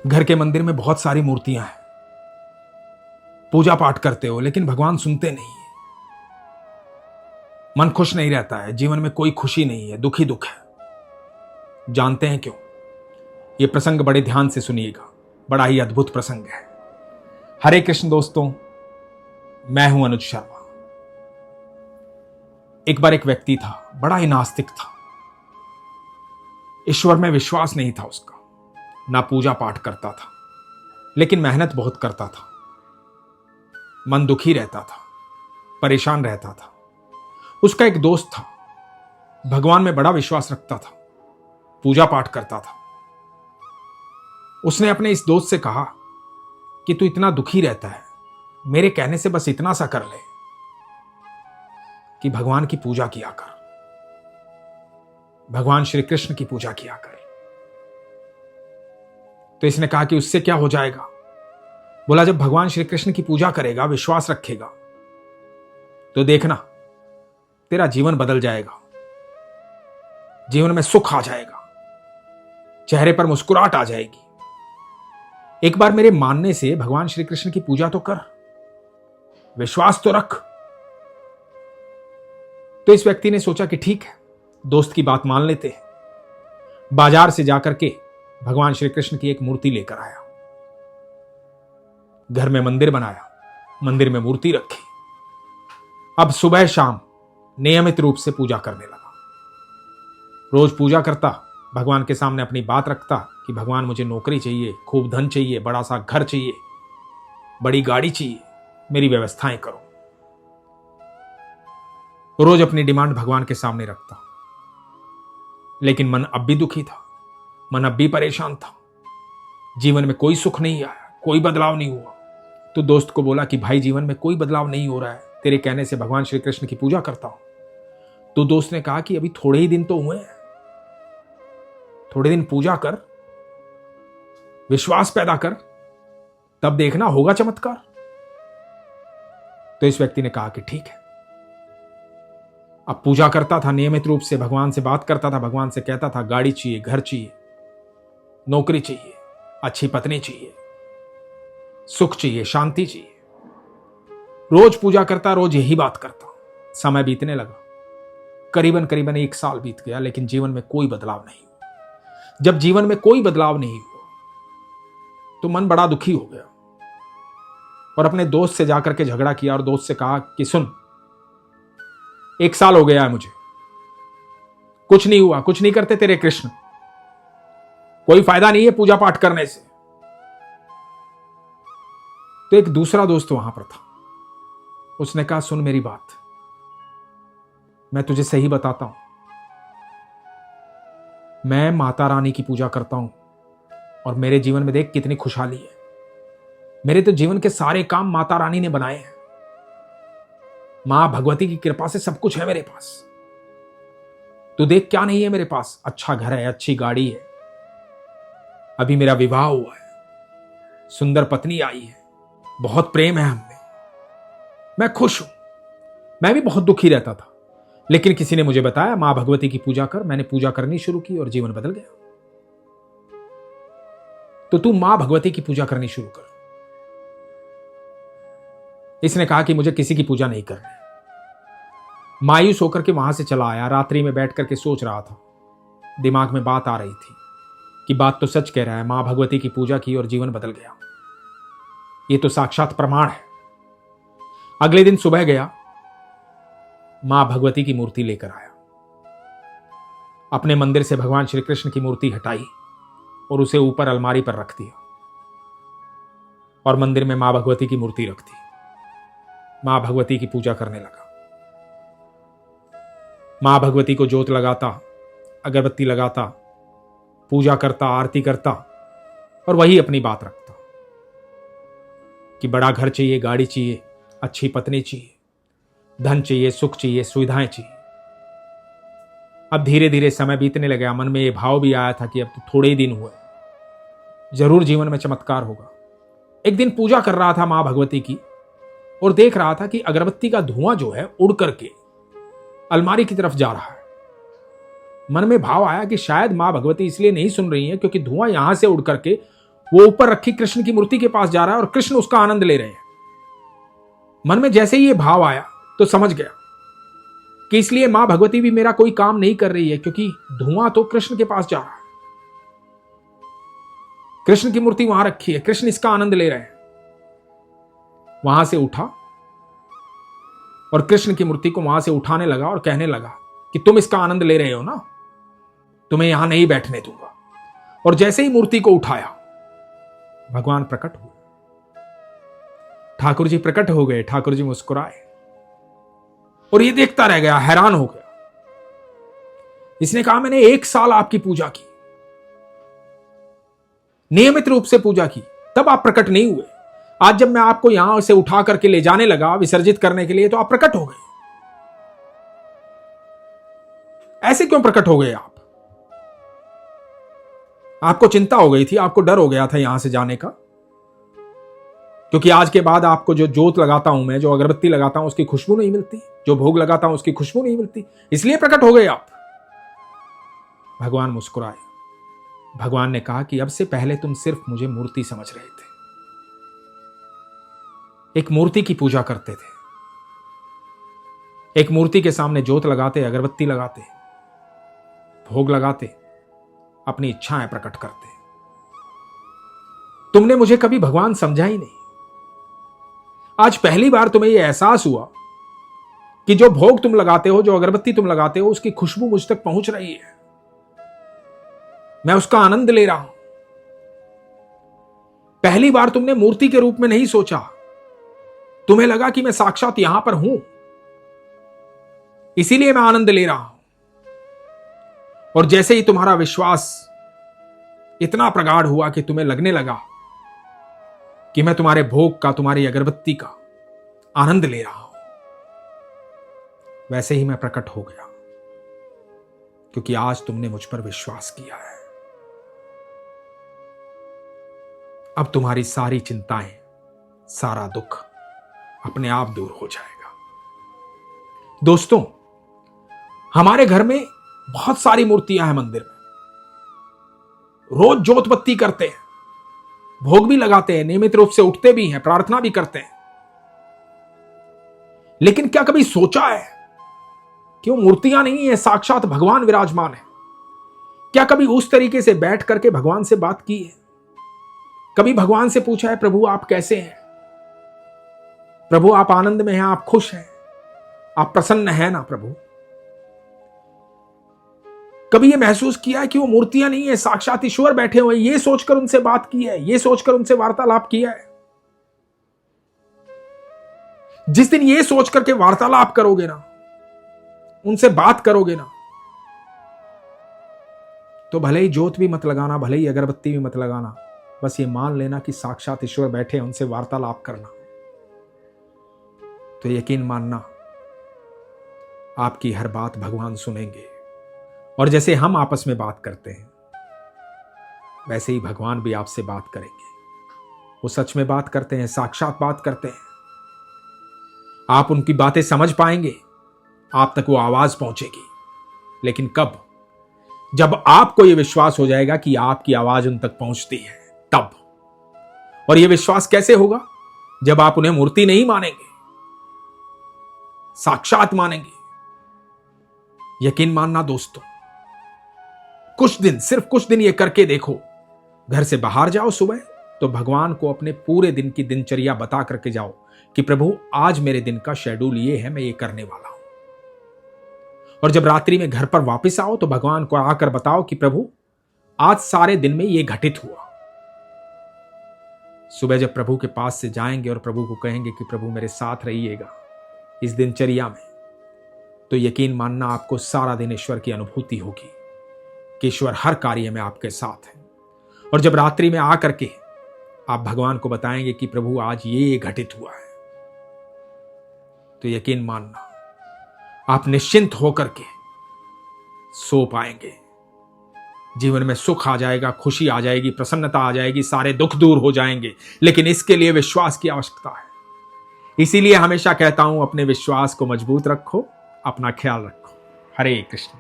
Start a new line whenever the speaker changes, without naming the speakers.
घर के मंदिर में बहुत सारी मूर्तियां हैं, पूजा पाठ करते हो लेकिन भगवान सुनते नहीं है। मन खुश नहीं रहता है, जीवन में कोई खुशी नहीं है, दुखी दुख है। जानते हैं क्यों? ये प्रसंग बड़े ध्यान से सुनिएगा, बड़ा ही अद्भुत प्रसंग है। हरे कृष्ण दोस्तों, मैं हूं अनुज शर्मा। एक बार एक व्यक्ति था, बड़ा ही नास्तिक था, ईश्वर में विश्वास नहीं था उसका, ना पूजा पाठ करता था, लेकिन मेहनत बहुत करता था। मन दुखी रहता था, परेशान रहता था। उसका एक दोस्त था, भगवान में बड़ा विश्वास रखता था, पूजा पाठ करता था। उसने अपने इस दोस्त से कहा कि तू इतना दुखी रहता है, मेरे कहने से बस इतना सा कर ले कि भगवान की पूजा किया कर, भगवान श्री कृष्ण की पूजा किया कर। तो इसने कहा कि उससे क्या हो जाएगा? बोला, जब भगवान श्री कृष्ण की पूजा करेगा, विश्वास रखेगा, तो देखना तेरा जीवन बदल जाएगा, जीवन में सुख आ जाएगा, चेहरे पर मुस्कुराहट आ जाएगी। एक बार मेरे मानने से भगवान श्री कृष्ण की पूजा तो कर, विश्वास तो रख। तो इस व्यक्ति ने सोचा कि ठीक है, दोस्त की बात मान लेते हैं। बाजार से जाकर के भगवान श्री कृष्ण की एक मूर्ति लेकर आया, घर में मंदिर बनाया, मंदिर में मूर्ति रखी। अब सुबह शाम नियमित रूप से पूजा करने लगा। रोज पूजा करता, भगवान के सामने अपनी बात रखता कि भगवान मुझे नौकरी चाहिए, खूब धन चाहिए, बड़ा सा घर चाहिए, बड़ी गाड़ी चाहिए, मेरी व्यवस्थाएं करो। रोज अपनी डिमांड भगवान के सामने रखता, लेकिन मन अब भी दुखी था, मन अब भी परेशान था। जीवन में कोई सुख नहीं आया, कोई बदलाव नहीं हुआ। तो दोस्त को बोला कि भाई, जीवन में कोई बदलाव नहीं हो रहा है, तेरे कहने से भगवान श्री कृष्ण की पूजा करता हूं। तो दोस्त ने कहा कि अभी थोड़े ही दिन तो हुए हैं, थोड़े दिन पूजा कर, विश्वास पैदा कर, तब देखना होगा चमत्कार। तो इस व्यक्ति ने कहा कि ठीक है। अब पूजा करता था, नियमित रूप से भगवान से बात करता था, भगवान से कहता था गाड़ी चाहिए, घर चाहिए, नौकरी चाहिए, अच्छी पत्नी चाहिए, सुख चाहिए, शांति चाहिए। रोज पूजा करता, रोज यही बात करता। समय बीतने लगा, करीबन 1 साल बीत गया, लेकिन जीवन में कोई बदलाव नहीं हुआ। जब जीवन में कोई बदलाव नहीं हुआ तो मन बड़ा दुखी हो गया और अपने दोस्त से जाकर के झगड़ा किया और दोस्त से कहा कि सुन, 1 साल हो गया है मुझे, कुछ नहीं हुआ, कुछ नहीं करते तेरे कृष्ण, कोई फायदा नहीं है पूजा पाठ करने से। तो एक दूसरा दोस्त वहां पर था, उसने कहा सुन मेरी बात, मैं तुझे सही बताता हूं, मैं माता रानी की पूजा करता हूं और मेरे जीवन में देख कितनी खुशहाली है। मेरे तो जीवन के सारे काम माता रानी ने बनाए हैं, मां भगवती की कृपा से सब कुछ है मेरे पास। तू देख क्या नहीं है मेरे पास, अच्छा घर है, अच्छी गाड़ी है, अभी मेरा विवाह हुआ है, सुंदर पत्नी आई है, बहुत प्रेम है हममें, मैं खुश हूं। मैं भी बहुत दुखी रहता था, लेकिन किसी ने मुझे बताया मां भगवती की पूजा कर, मैंने पूजा करनी शुरू की और जीवन बदल गया। तो तू मां भगवती की पूजा करनी शुरू कर। इसने कहा कि मुझे किसी की पूजा नहीं करनी। मायूस होकर के वहां से चला आया। रात्रि में बैठ करके सोच रहा था, दिमाग में बात आ रही थी कि बात तो सच कह रहा है, मां भगवती की पूजा की और जीवन बदल गया, ये तो साक्षात प्रमाण है। अगले दिन सुबह गया, मां भगवती की मूर्ति लेकर आया, अपने मंदिर से भगवान श्री कृष्ण की मूर्ति हटाई और उसे ऊपर अलमारी पर रख दिया और मंदिर में मां भगवती की मूर्ति रख दी। मां भगवती की पूजा करने लगा। मां भगवती को जोत लगाता, अगरबत्ती लगाता, पूजा करता, आरती करता और वही अपनी बात रखता कि बड़ा घर चाहिए, गाड़ी चाहिए, अच्छी पत्नी चाहिए, धन चाहिए, सुख चाहिए, सुविधाएं चाहिए। अब धीरे धीरे समय बीतने लगा। मन में ये भाव भी आया था कि अब तो थोड़े ही दिन हुए, जरूर जीवन में चमत्कार होगा। एक दिन पूजा कर रहा था मां भगवती की और देख रहा था कि अगरबत्ती का धुआं जो है उड़ करके अलमारी की तरफ जा रहा है। मन में भाव आया कि शायद मां भगवती इसलिए नहीं सुन रही है क्योंकि धुआं यहां से उड़ करके वो ऊपर रखी कृष्ण की मूर्ति के पास जा रहा है और कृष्ण उसका आनंद ले रहे हैं। मन में जैसे ही ये भाव आया तो समझ गया कि इसलिए मां भगवती भी मेरा कोई काम नहीं कर रही है, क्योंकि धुआं तो कृष्ण के पास जा रहा है। कृष्ण की मूर्ति वहां रखी है, कृष्ण इसका आनंद ले रहे हैं। वहां से उठा और कृष्ण की मूर्ति को वहां से उठाने लगा और कहने लगा कि तुम इसका आनंद ले रहे हो ना, तुम्हें यहां नहीं बैठने दूंगा। और जैसे ही मूर्ति को उठाया, भगवान प्रकट हुए, ठाकुर जी प्रकट हो गए। ठाकुर जी मुस्कुराए और ये देखता रह गया, हैरान हो गया। इसने कहा मैंने 1 साल आपकी पूजा की, नियमित रूप से पूजा की, तब आप प्रकट नहीं हुए। आज जब मैं आपको यहां से उठा करके ले जाने लगा विसर्जित करने के लिए, तो आप प्रकट हो गए। ऐसे क्यों प्रकट हो गए आप? आपको चिंता हो गई थी, आपको डर हो गया था यहां से जाने का, क्योंकि आज के बाद आपको जो जोत लगाता हूं मैं, जो अगरबत्ती लगाता हूं, उसकी खुशबू नहीं मिलती, जो भोग लगाता हूं उसकी खुशबू नहीं मिलती, इसलिए प्रकट हो गए आप। भगवान मुस्कुराए। भगवान ने कहा कि अब से पहले तुम सिर्फ मुझे मूर्ति समझ रहे थे, एक मूर्ति की पूजा करते थे, एक मूर्ति के सामने जोत लगाते, अगरबत्ती लगाते, भोग लगाते, अपनी इच्छाएं प्रकट करते। तुमने मुझे कभी भगवान समझा ही नहीं। आज पहली बार तुम्हें यह एहसास हुआ कि जो भोग तुम लगाते हो, जो अगरबत्ती तुम लगाते हो, उसकी खुशबू मुझ तक पहुंच रही है, मैं उसका आनंद ले रहा हूं। पहली बार तुमने मूर्ति के रूप में नहीं सोचा, तुम्हें लगा कि मैं साक्षात यहां पर हूं, इसीलिए मैं आनंद ले रहा हूं। और जैसे ही तुम्हारा विश्वास इतना प्रगाढ़ हुआ कि तुम्हें लगने लगा कि मैं तुम्हारे भोग का, तुम्हारी अगरबत्ती का आनंद ले रहा हूं, वैसे ही मैं प्रकट हो गया, क्योंकि आज तुमने मुझ पर विश्वास किया है। अब तुम्हारी सारी चिंताएं, सारा दुख अपने आप दूर हो जाएगा। दोस्तों, हमारे घर में बहुत सारी मूर्तियां हैं मंदिर में, रोज जोत बत्ती करते हैं, भोग भी लगाते हैं, नियमित रूप से उठते भी हैं, प्रार्थना भी करते हैं। लेकिन क्या कभी सोचा है कि वो मूर्तियां नहीं है, साक्षात भगवान विराजमान है? क्या कभी उस तरीके से बैठ करके भगवान से बात की है? कभी भगवान से पूछा है, प्रभु आप कैसे हैं? प्रभु आप आनंद में हैं, आप खुश हैं, आप प्रसन्न हैं ना प्रभु? कभी ये महसूस किया है कि वो मूर्तियां नहीं है, साक्षात ईश्वर बैठे हुए, ये सोचकर उनसे बात की है, ये सोचकर उनसे वार्तालाप किया है? जिस दिन ये सोच करके वार्तालाप करोगे ना, उनसे बात करोगे ना, तो भले ही जोत भी मत लगाना, भले ही अगरबत्ती भी मत लगाना, बस ये मान लेना कि साक्षात ईश्वर बैठे हैं, उनसे वार्तालाप करना, तो यकीन मानना आपकी हर बात भगवान सुनेंगे। और जैसे हम आपस में बात करते हैं, वैसे ही भगवान भी आपसे बात करेंगे। वो सच में बात करते हैं, साक्षात बात करते हैं। आप उनकी बातें समझ पाएंगे, आप तक वो आवाज पहुंचेगी। लेकिन कब? जब आपको यह विश्वास हो जाएगा कि आपकी आवाज उन तक पहुंचती है, तब। और यह विश्वास कैसे होगा? जब आप उन्हें मूर्ति नहीं मानेंगे, साक्षात मानेंगे। यकीन मानना दोस्तों, कुछ दिन, सिर्फ कुछ दिन ये करके देखो। घर से बाहर जाओ सुबह, तो भगवान को अपने पूरे दिन की दिनचर्या बता करके जाओ कि प्रभु आज मेरे दिन का शेड्यूल ये है, मैं ये करने वाला हूं। और जब रात्रि में घर पर वापस आओ, तो भगवान को आकर बताओ कि प्रभु आज सारे दिन में ये घटित हुआ। सुबह जब प्रभु के पास से जाएंगे और प्रभु को कहेंगे कि प्रभु मेरे साथ रहिएगा इस दिनचर्या में, तो यकीन मानना आपको सारा दिन ईश्वर की अनुभूति होगी कि ईश्वर हर कार्य में आपके साथ है। और जब रात्रि में आकर के आप भगवान को बताएंगे कि प्रभु आज ये घटित हुआ है, तो यकीन मानना आप निश्चिंत होकर के सो पाएंगे। जीवन में सुख आ जाएगा, खुशी आ जाएगी, प्रसन्नता आ जाएगी, सारे दुख दूर हो जाएंगे। लेकिन इसके लिए विश्वास की आवश्यकता है। इसीलिए हमेशा कहता हूं, अपने विश्वास को मजबूत रखो, अपना ख्याल रखो। हरे कृष्ण।